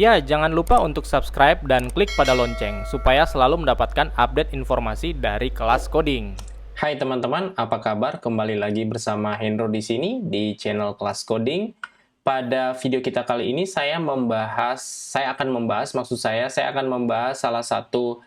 Ya, jangan lupa untuk subscribe dan klik pada lonceng supaya selalu mendapatkan update informasi dari kelas coding. Hai teman-teman, apa kabar? Kembali lagi bersama Hendro di sini di channel Kelas Coding. Pada video kita kali ini saya akan membahas salah satu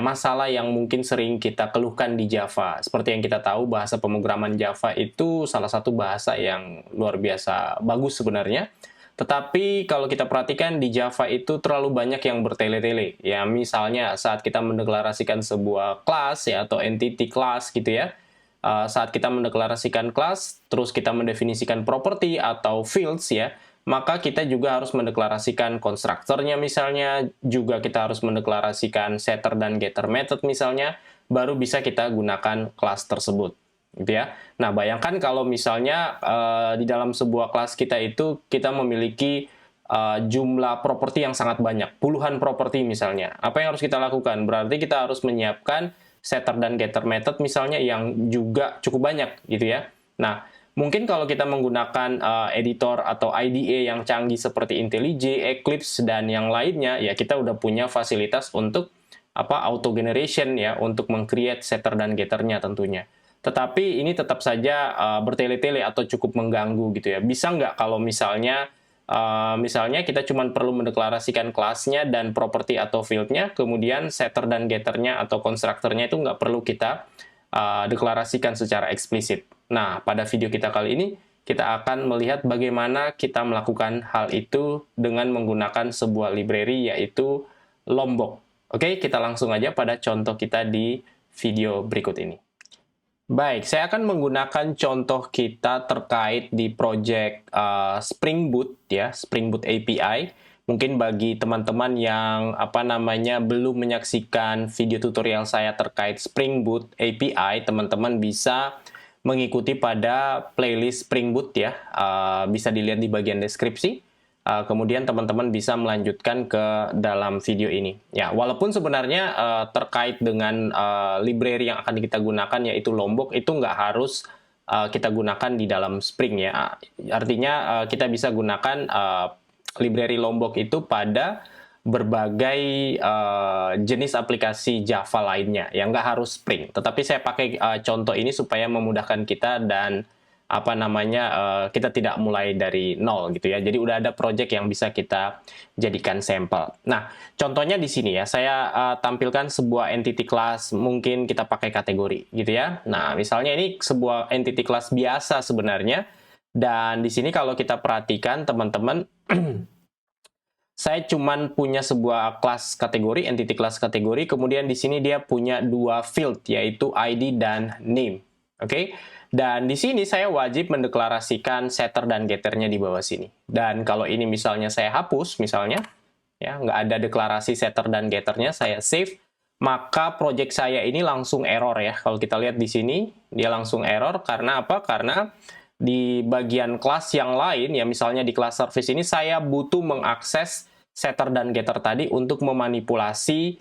masalah yang mungkin sering kita keluhkan di Java. Seperti yang kita tahu, bahasa pemrograman Java itu salah satu bahasa yang luar biasa bagus sebenarnya. Tetapi kalau kita perhatikan di Java itu terlalu banyak yang bertele-tele. Ya, misalnya saat kita mendeklarasikan sebuah kelas ya atau entity class gitu ya. Saat kita mendeklarasikan kelas, terus kita mendefinisikan property atau fields ya, maka kita juga harus mendeklarasikan konstruktornya misalnya, juga kita harus mendeklarasikan setter dan getter method misalnya, baru bisa kita gunakan kelas tersebut. Gitu ya. Nah, bayangkan kalau misalnya di dalam sebuah kelas kita itu kita memiliki jumlah properti yang sangat banyak, puluhan properti misalnya. Apa yang harus kita lakukan? Berarti kita harus menyiapkan setter dan getter method misalnya yang juga cukup banyak gitu ya. Nah, mungkin kalau kita menggunakan editor atau IDE yang canggih seperti IntelliJ, Eclipse, dan yang lainnya, ya kita udah punya fasilitas untuk auto generation ya, untuk meng-create setter dan getternya tentunya. Tetapi ini tetap saja bertele-tele atau cukup mengganggu gitu ya. Bisa nggak kalau misalnya kita cuma perlu mendeklarasikan kelasnya dan property atau fieldnya, kemudian setter dan getternya atau konstruktornya itu nggak perlu kita deklarasikan secara eksplisit. Nah, pada video kita kali ini, kita akan melihat bagaimana kita melakukan hal itu dengan menggunakan sebuah library yaitu Lombok. Oke, kita langsung aja pada contoh kita di video berikut ini. Baik, saya akan menggunakan contoh kita terkait di project Spring Boot ya, Spring Boot API. Mungkin bagi teman-teman yang belum menyaksikan video tutorial saya terkait Spring Boot API, teman-teman bisa mengikuti pada playlist Spring Boot ya, bisa dilihat di bagian deskripsi. Kemudian teman-teman bisa melanjutkan ke dalam video ini. Ya, walaupun sebenarnya terkait dengan library yang akan kita gunakan yaitu Lombok itu nggak harus kita gunakan di dalam Spring ya. Artinya kita bisa gunakan library Lombok itu pada berbagai jenis aplikasi Java lainnya yang nggak harus Spring. Tetapi saya pakai contoh ini supaya memudahkan kita dan kita tidak mulai dari nol gitu ya. Jadi udah ada project yang bisa kita jadikan sampel. Nah, contohnya di sini ya, saya tampilkan sebuah entity class, mungkin kita pakai kategori gitu ya. Nah, misalnya ini sebuah entity class biasa sebenarnya. Dan di sini kalau kita perhatikan teman-teman, saya cuman punya sebuah kelas kategori, entity class kategori, kemudian di sini dia punya dua field yaitu ID dan name. Oke. Dan di sini saya wajib mendeklarasikan setter dan getternya di bawah sini. Dan kalau ini misalnya saya hapus, misalnya, ya nggak ada deklarasi setter dan getternya, saya save, maka project saya ini langsung error ya. Kalau kita lihat di sini, dia langsung error. Karena apa? Karena di bagian kelas yang lain, ya misalnya di kelas service ini, saya butuh mengakses setter dan getter tadi untuk memanipulasi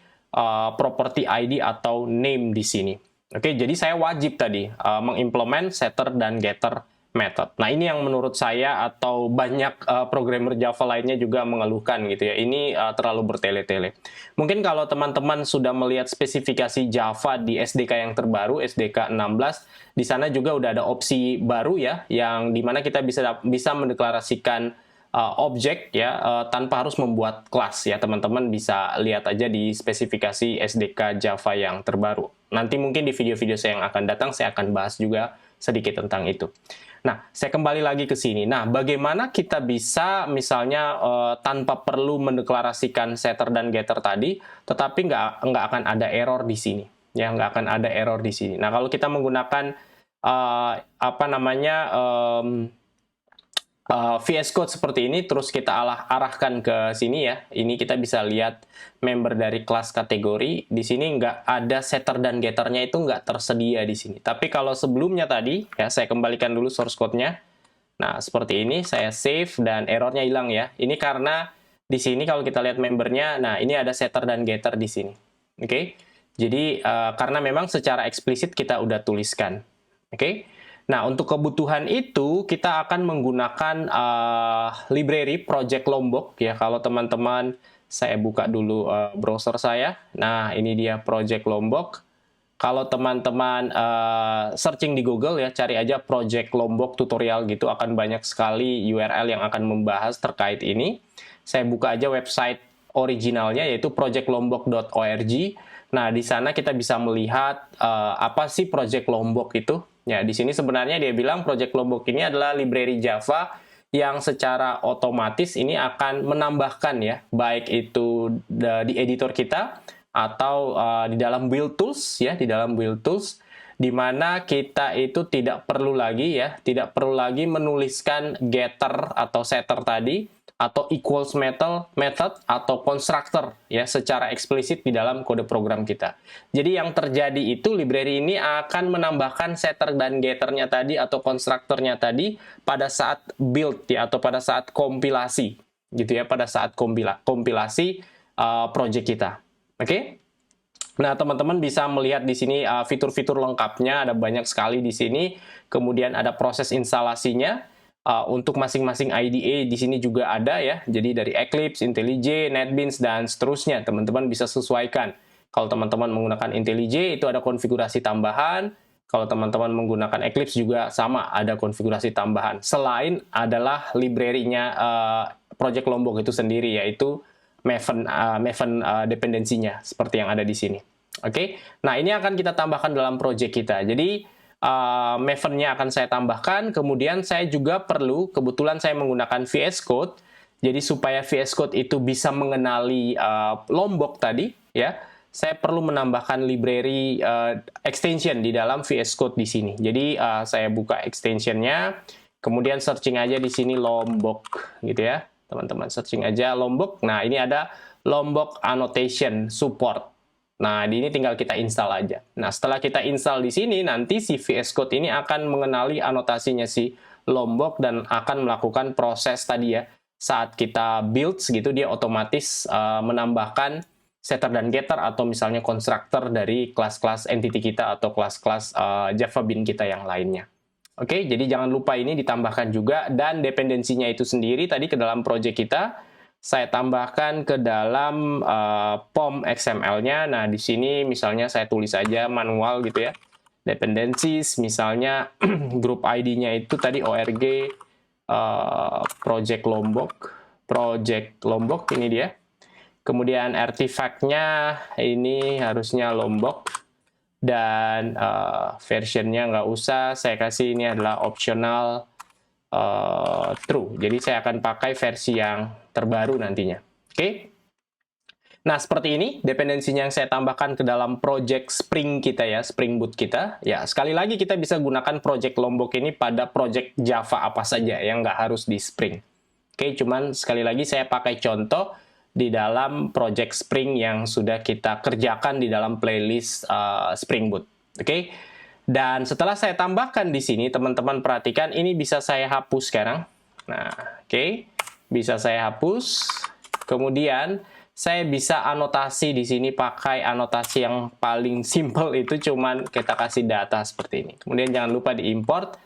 property ID atau name di sini. Oke, jadi saya wajib tadi mengimplement setter dan getter method. Nah, ini yang menurut saya atau banyak programmer Java lainnya juga mengeluhkan gitu ya. Ini terlalu bertele-tele. Mungkin kalau teman-teman sudah melihat spesifikasi Java di SDK yang terbaru, SDK 16, di sana juga udah ada opsi baru ya, yang dimana kita bisa mendeklarasikan objek ya tanpa harus membuat kelas ya. Teman-teman bisa lihat aja di spesifikasi SDK Java yang terbaru. Nanti mungkin di video-video saya yang akan datang saya akan bahas juga sedikit tentang itu. Nah, saya kembali lagi ke sini. Nah, bagaimana kita bisa misalnya tanpa perlu mendeklarasikan setter dan getter tadi, tetapi nggak akan ada error di sini. Ya, nggak akan ada error di sini. Nah, kalau kita menggunakan VS Code seperti ini, terus kita arahkan ke sini ya. Ini kita bisa lihat member dari kelas kategori. Di sini nggak ada setter dan getternya, itu nggak tersedia di sini. Tapi kalau sebelumnya tadi, ya saya kembalikan dulu source code-nya. Nah, seperti ini, saya save dan errornya hilang ya. Ini karena di sini kalau kita lihat membernya, nah ini ada setter dan getter di sini. Oke? Jadi, karena memang secara eksplisit kita udah tuliskan. Oke? Nah, untuk kebutuhan itu kita akan menggunakan library Project Lombok ya. Kalau teman-teman, saya buka dulu browser saya. Nah, ini dia Project Lombok. Kalau teman-teman searching di Google ya, cari aja Project Lombok tutorial gitu, akan banyak sekali URL yang akan membahas terkait ini. Saya buka aja website originalnya, yaitu projectlombok.org. Nah, di sana kita bisa melihat apa sih Project Lombok itu. Ya, di sini sebenarnya dia bilang Project Lombok ini adalah library Java yang secara otomatis ini akan menambahkan ya, baik itu di editor kita atau di dalam build tools ya, di dalam build tools, di mana kita itu tidak perlu lagi ya, tidak perlu lagi menuliskan getter atau setter tadi, atau equals method atau constructor ya secara eksplisit di dalam kode program kita. Jadi yang terjadi itu library ini akan menambahkan setter dan getternya tadi atau konstruktornya tadi pada saat build ya, atau pada saat kompilasi gitu ya, pada saat kompilasi project kita. Oke? Nah, teman-teman bisa melihat di sini fitur-fitur lengkapnya, ada banyak sekali di sini. Kemudian ada proses instalasinya. Untuk masing-masing IDE di sini juga ada ya. Jadi dari Eclipse, IntelliJ, NetBeans, dan seterusnya. Teman-teman bisa sesuaikan. Kalau teman-teman menggunakan IntelliJ, itu ada konfigurasi tambahan. Kalau teman-teman menggunakan Eclipse juga sama, ada konfigurasi tambahan. Selain adalah library-nya Project Lombok itu sendiri, yaitu Maven dependensinya, seperti yang ada di sini. Oke, nah ini akan kita tambahkan dalam project kita. Jadi Maven-nya akan saya tambahkan, kemudian saya juga perlu, kebetulan saya menggunakan VS Code, jadi supaya VS Code itu bisa mengenali Lombok tadi, ya, saya perlu menambahkan library extension di dalam VS Code di sini. Jadi saya buka extensionnya, kemudian searching aja di sini Lombok, gitu ya, teman-teman searching aja Lombok. Nah ini ada Lombok Annotation Support. Nah, di ini tinggal kita install aja. Nah, setelah kita install di sini, nanti si VS Code ini akan mengenali anotasinya si Lombok dan akan melakukan proses tadi ya. Saat kita build gitu, dia otomatis menambahkan setter dan getter atau misalnya constructor dari kelas-kelas entity kita atau kelas-kelas Java Bean kita yang lainnya. Oke, jadi jangan lupa ini ditambahkan juga, dan dependensinya itu sendiri tadi ke dalam project kita. Saya tambahkan ke dalam POM XML-nya. Nah, di sini misalnya saya tulis aja manual gitu ya. Dependencies, misalnya group ID-nya itu tadi org Project Lombok, ini dia. Kemudian artifact-nya ini harusnya Lombok. Dan version-nya nggak usah, saya kasih ini adalah optional true. Jadi saya akan pakai versi yang terbaru nantinya. Oke. Nah, seperti ini dependensinya yang saya tambahkan ke dalam project Spring kita ya, Spring Boot kita. Ya, sekali lagi kita bisa gunakan project Lombok ini pada project Java apa saja yang nggak harus di Spring. Oke, cuman sekali lagi saya pakai contoh di dalam project Spring yang sudah kita kerjakan di dalam playlist Spring Boot. Oke. Dan setelah saya tambahkan di sini, teman-teman perhatikan ini bisa saya hapus sekarang. Nah, oke. Bisa saya hapus. Kemudian saya bisa anotasi di sini pakai anotasi yang paling simple, itu cuman kita kasih data seperti ini. Kemudian jangan lupa diimport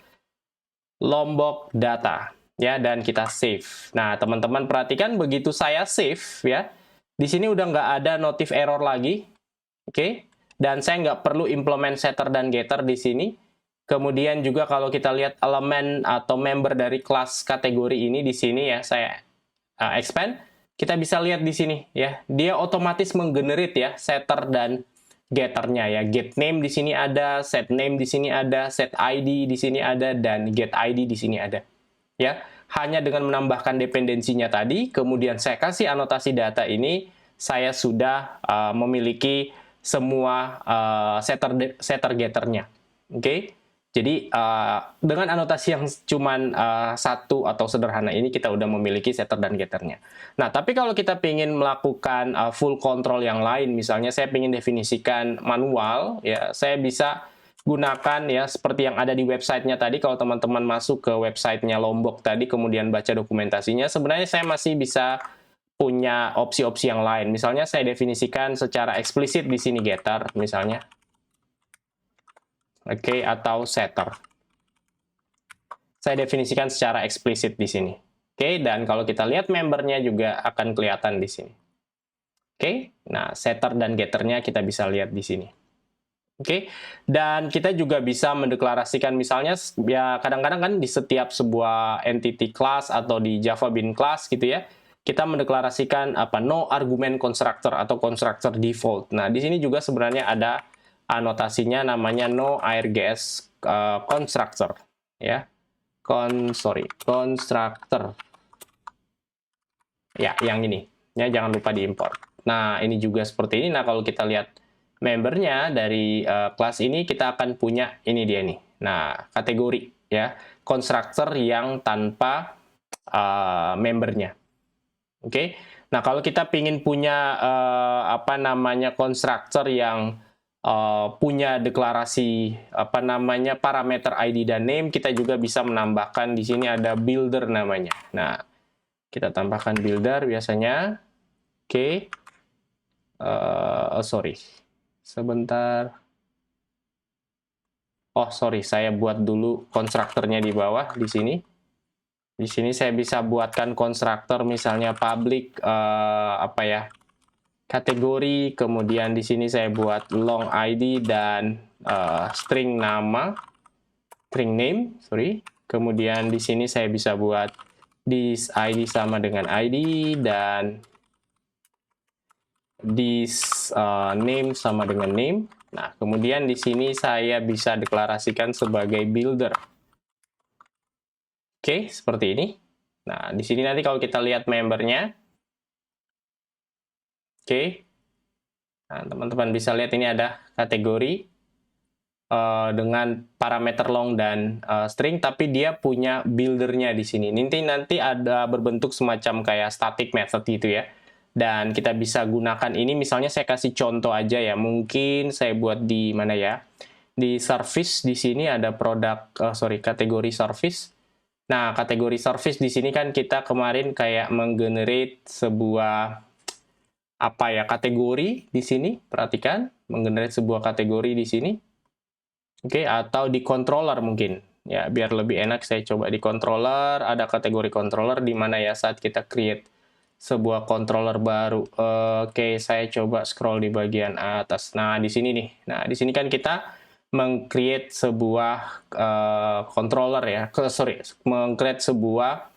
Lombok data ya, dan kita save. Nah, teman-teman perhatikan begitu saya save ya, di sini udah nggak ada notif error lagi. Oke. Dan saya nggak perlu implement setter dan getter di sini. Kemudian juga kalau kita lihat elemen atau member dari kelas kategori ini di sini ya, saya expand, kita bisa lihat di sini ya, dia otomatis menggenerate ya setter dan getternya ya. Get name di sini ada, set name di sini ada, set ID di sini ada, dan get ID di sini ada. Ya, hanya dengan menambahkan dependensinya tadi, kemudian saya kasih anotasi data ini, saya sudah memiliki semua setter getternya. Oke. Jadi dengan anotasi yang cuman satu atau sederhana ini kita udah memiliki setter dan getternya. Nah, tapi kalau kita ingin melakukan full control yang lain, misalnya saya ingin definisikan manual, ya saya bisa gunakan ya seperti yang ada di websitenya tadi. Kalau teman-teman masuk ke websitenya Lombok tadi, kemudian baca dokumentasinya, sebenarnya saya masih bisa punya opsi-opsi yang lain. Misalnya saya definisikan secara eksplisit di sini getter misalnya. Oke, atau setter. saya definisikan secara eksplisit di sini. Oke, dan kalau kita lihat membernya juga akan kelihatan di sini. Oke, nah setter dan getternya kita bisa lihat di sini. Oke, dan kita juga bisa mendeklarasikan misalnya ya kadang-kadang kan di setiap sebuah entity class atau di Java Bean class gitu ya, kita mendeklarasikan apa no argument constructor atau constructor default. Nah, di sini juga sebenarnya ada anotasinya namanya no args constructor ya. Constructor. Ya, yang ini. Ya, jangan lupa diimport. Nah, ini juga seperti ini. Nah, kalau kita lihat membernya dari kelas ini, kita akan punya ini dia nih. Nah, kategori ya, constructor yang tanpa membernya. Oke. Nah, kalau kita ingin punya apa namanya constructor yang punya deklarasi apa namanya parameter ID dan name, kita juga bisa menambahkan di sini ada builder namanya. Nah, kita tambahkan builder biasanya. Oke. Sorry. Sebentar. Oh, sorry. Saya buat dulu konstruktornya di bawah di sini. Di sini saya bisa buatkan konstruktor misalnya public apa ya? Kategori, kemudian di sini saya buat long ID dan string nama, string name, sorry. Kemudian di sini saya bisa buat this ID sama dengan ID dan this name sama dengan name. Nah, kemudian di sini saya bisa deklarasikan sebagai builder. Oke, seperti ini. Nah, di sini nanti kalau kita lihat membernya, oke. Nah, teman-teman bisa lihat ini ada kategori dengan parameter long dan string, tapi dia punya buildernya di sini. Nanti ada berbentuk semacam kayak static method gitu ya. Dan kita bisa gunakan ini, misalnya saya kasih contoh aja ya, mungkin saya buat di mana ya, di service di sini ada kategori service. Nah, kategori service di sini kan kita kemarin kayak menggenerate sebuah apa ya kategori di sini, perhatikan, menggenerate sebuah kategori di sini, oke, atau di controller mungkin. Ya, biar lebih enak saya coba di controller, ada kategori controller di mana ya saat kita create sebuah controller baru. Oke, saya coba scroll di bagian atas. Nah, di sini nih. Nah, di sini kan kita meng-create sebuah controller ya. Meng-create sebuah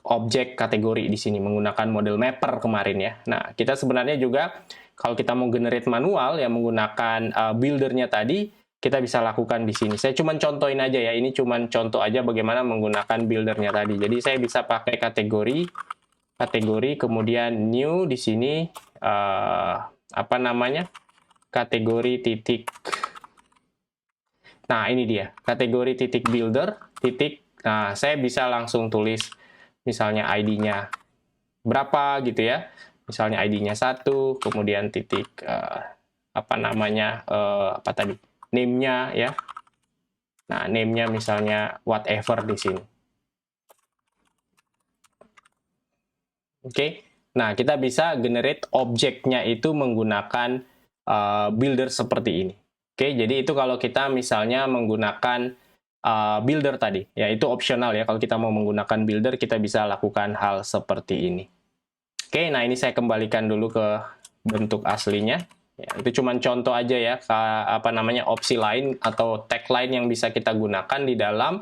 objek kategori di sini menggunakan model mapper kemarin ya. Nah, kita sebenarnya juga kalau kita mau generate manual yang menggunakan buildernya tadi, kita bisa lakukan di sini. Saya cuma contohin aja ya. Ini cuma contoh aja bagaimana menggunakan buildernya tadi. Jadi saya bisa pakai kategori, kemudian new di sini apa namanya kategori titik. Nah, ini dia kategori titik builder titik. Nah, saya bisa langsung tulis misalnya ID-nya berapa gitu ya. Misalnya ID-nya 1, kemudian titik apa namanya apa tadi name-nya ya. Nah, name-nya misalnya whatever di sini. Oke, nah kita bisa generate objeknya itu menggunakan builder seperti ini. Oke, jadi itu kalau kita misalnya menggunakan builder tadi, ya itu opsional ya. Kalau kita mau menggunakan builder, kita bisa lakukan hal seperti ini. Oke, nah ini saya kembalikan dulu ke bentuk aslinya. Ya, itu cuma contoh aja ya, apa namanya opsi lain atau tag lain yang bisa kita gunakan di dalam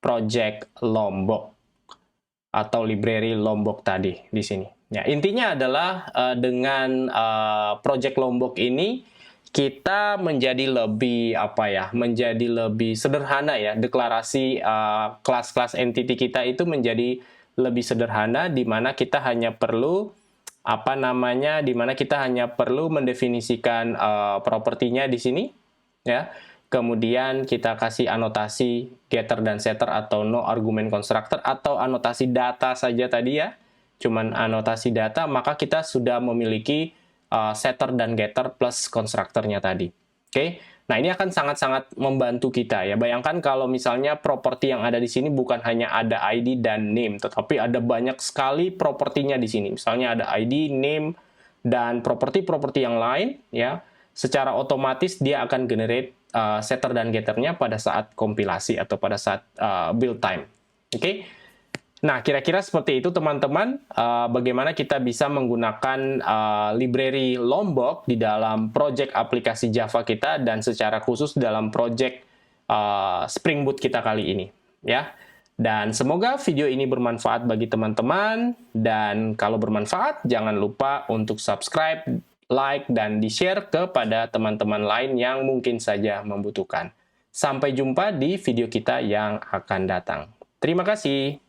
project Lombok atau library Lombok tadi di sini. Ya, intinya adalah dengan project Lombok ini kita menjadi lebih menjadi lebih sederhana ya. Deklarasi kelas-kelas entity kita itu menjadi lebih sederhana di mana kita hanya perlu mendefinisikan propertinya di sini ya. Kemudian kita kasih anotasi getter dan setter atau no argument constructor atau anotasi data saja tadi ya. Cuman anotasi data, maka kita sudah memiliki setter dan getter plus konstruktornya tadi. Oke. Nah, ini akan sangat-sangat membantu kita ya. Bayangkan kalau misalnya properti yang ada di sini bukan hanya ada ID dan name, tetapi ada banyak sekali propertinya di sini. Misalnya ada ID, name, dan properti-properti yang lain ya. Secara otomatis dia akan generate setter dan getternya pada saat kompilasi atau pada saat build time. Oke. Nah, kira-kira seperti itu teman-teman, bagaimana kita bisa menggunakan library Lombok di dalam project aplikasi Java kita dan secara khusus dalam project Spring Boot kita kali ini, ya. Dan semoga video ini bermanfaat bagi teman-teman, dan kalau bermanfaat jangan lupa untuk subscribe, like, dan di-share kepada teman-teman lain yang mungkin saja membutuhkan. Sampai jumpa di video kita yang akan datang. Terima kasih.